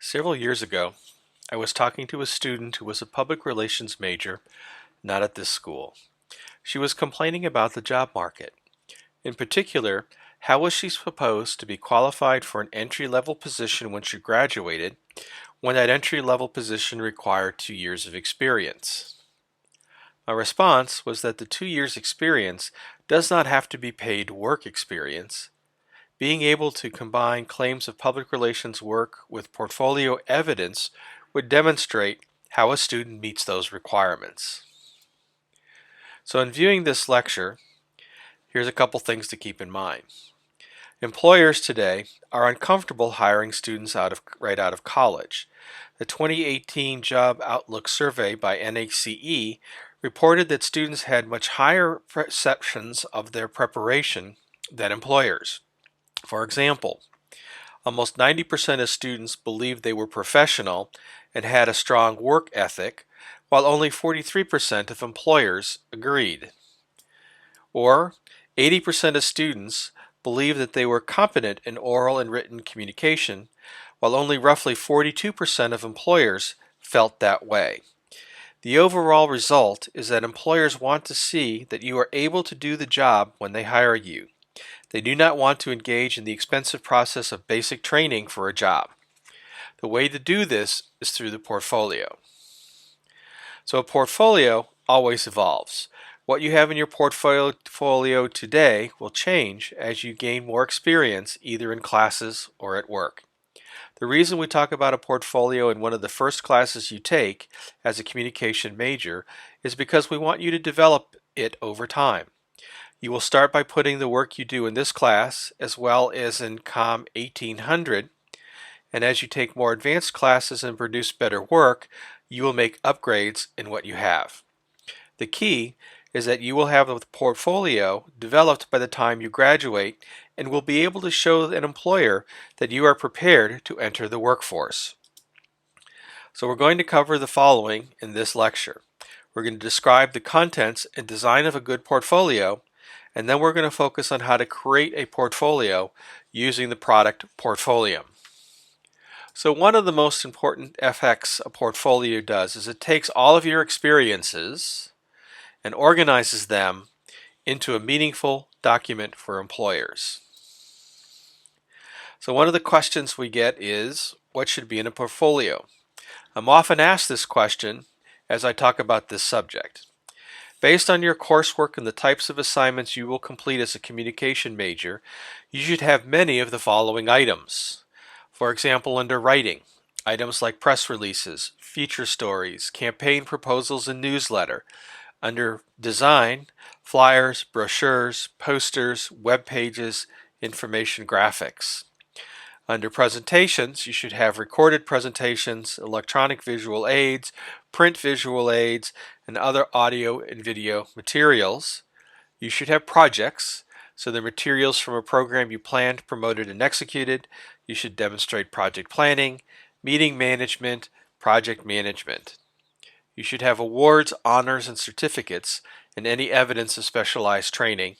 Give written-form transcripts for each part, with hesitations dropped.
Several years ago, I was talking to a student who was a public relations major, not at this school. She was complaining about the job market. In particular, how was she supposed to be qualified for an entry-level position when she graduated, when that entry-level position required 2 years of experience? My response was that the 2 years experience does not have to be paid work experience. Being able to combine claims of public relations work with portfolio evidence would demonstrate how a student meets those requirements. So in viewing this lecture, here's a couple things to keep in mind. Employers today are uncomfortable hiring students right out of college. The 2018 Job Outlook survey by NACE reported that students had much higher perceptions of their preparation than employers. For example, almost 90% of students believed they were professional and had a strong work ethic, while only 43% of employers agreed. Or 80% of students believed that they were competent in oral and written communication, while only roughly 42% of employers felt that way. The overall result is that employers want to see that you are able to do the job when they hire you. They do not want to engage in the expensive process of basic training for a job. The way to do this is through the portfolio. So a portfolio always evolves. What you have in your portfolio today will change as you gain more experience either in classes or at work. The reason we talk about a portfolio in one of the first classes you take as a communication major is because we want you to develop it over time. You will start by putting the work you do in this class as well as in COM 1800, and as you take more advanced classes and produce better work, you will make upgrades in what you have. The key is that you will have a portfolio developed by the time you graduate and will be able to show an employer that you are prepared to enter the workforce. So we're going to cover the following in this lecture. We're going to describe the contents and design of a good portfolio, and then we're going to focus on how to create a portfolio using the product Portfolium. So one of the most important effects a portfolio does is it takes all of your experiences and organizes them into a meaningful document for employers. So one of the questions we get is, what should be in a portfolio? I'm often asked this question as I talk about this subject. Based on your coursework and the types of assignments you will complete as a communication major, you should have many of the following items. For example, under writing, items like press releases, feature stories, campaign proposals, and newsletter. Under design, flyers, brochures, posters, web pages, information graphics. Under presentations, you should have recorded presentations, electronic visual aids, print visual aids, and other audio and video materials. You should have projects, so the materials from a program you planned, promoted, and executed. You should demonstrate project planning, meeting management, project management. You should have awards, honors, and certificates, and any evidence of specialized training.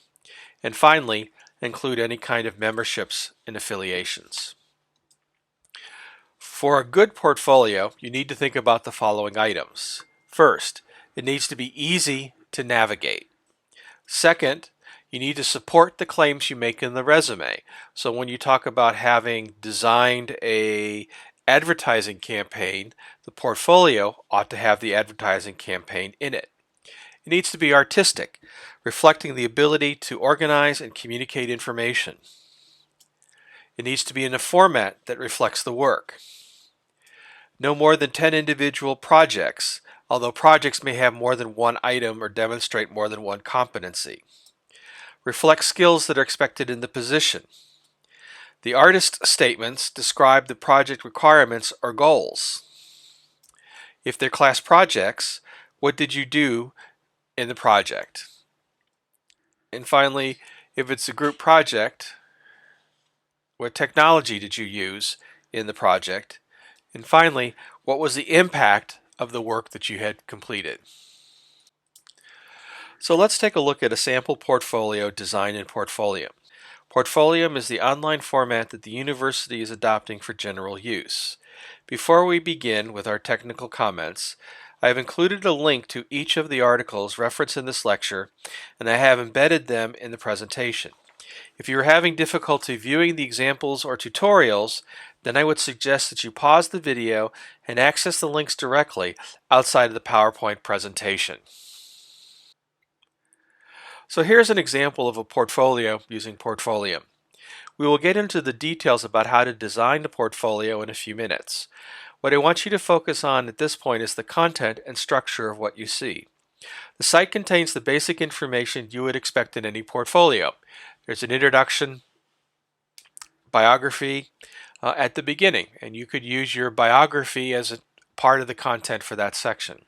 And finally, include any kind of memberships and affiliations. For a good portfolio, you need to think about the following items. First, it needs to be easy to navigate. Second, you need to support the claims you make in the resume. So when you talk about having designed an advertising campaign, the portfolio ought to have the advertising campaign in it. It needs to be artistic, reflecting the ability to organize and communicate information. It needs to be in a format that reflects the work. No more than 10 individual projects, although projects may have more than one item or demonstrate more than one competency. Reflect skills that are expected in the position. The artist statements describe the project requirements or goals. If they're class projects, what did you do in the project? And finally, if it's a group project, what technology did you use in the project? And finally, what was the impact of the work that you had completed? So let's take a look at a sample portfolio design in Portfolium. Portfolium is the online format that the university is adopting for general use. Before we begin with our technical comments, I have included a link to each of the articles referenced in this lecture, and I have embedded them in the presentation. If you are having difficulty viewing the examples or tutorials, then I would suggest that you pause the video and access the links directly outside of the PowerPoint presentation. So here's an example of a portfolio using Portfolium. We will get into the details about how to design the portfolio in a few minutes. What I want you to focus on at this point is the content and structure of what you see. The site contains the basic information you would expect in any portfolio. There's an introduction, biography at the beginning, and you could use your biography as a part of the content for that section.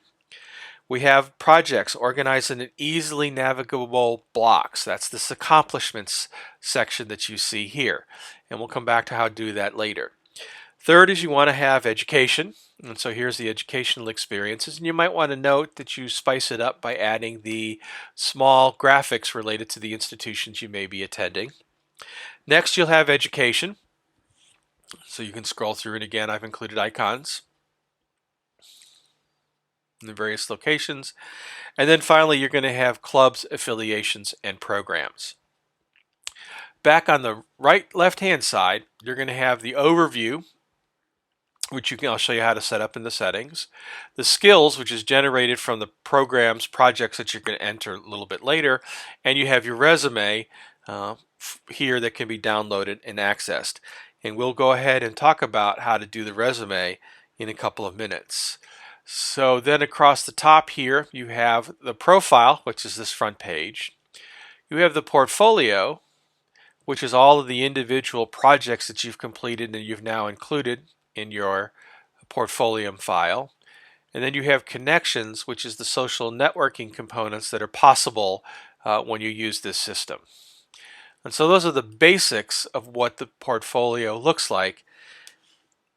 We have projects organized in easily navigable blocks. That's this accomplishments section that you see here, and we'll come back to how to do that later. Third is you want to have education, and so here's the educational experiences, and you might want to note that you spice it up by adding the small graphics related to the institutions you may be attending. Next, you'll have education, so you can scroll through, and again, I've included icons in the various locations. And then finally, you're going to have clubs, affiliations, and programs. Back on the left-hand side, you're going to have the overview, which I'll show you how to set up in the settings. The skills, which is generated from the programs, projects that you're going to enter a little bit later. And you have your resume here that can be downloaded and accessed. And we'll go ahead and talk about how to do the resume in a couple of minutes. So then across the top here, you have the profile, which is this front page. You have the portfolio, which is all of the individual projects that you've completed and you've now included in your Portfolium file. And then you have connections, which is the social networking components that are possible when you use this system. And so those are the basics of what the portfolio looks like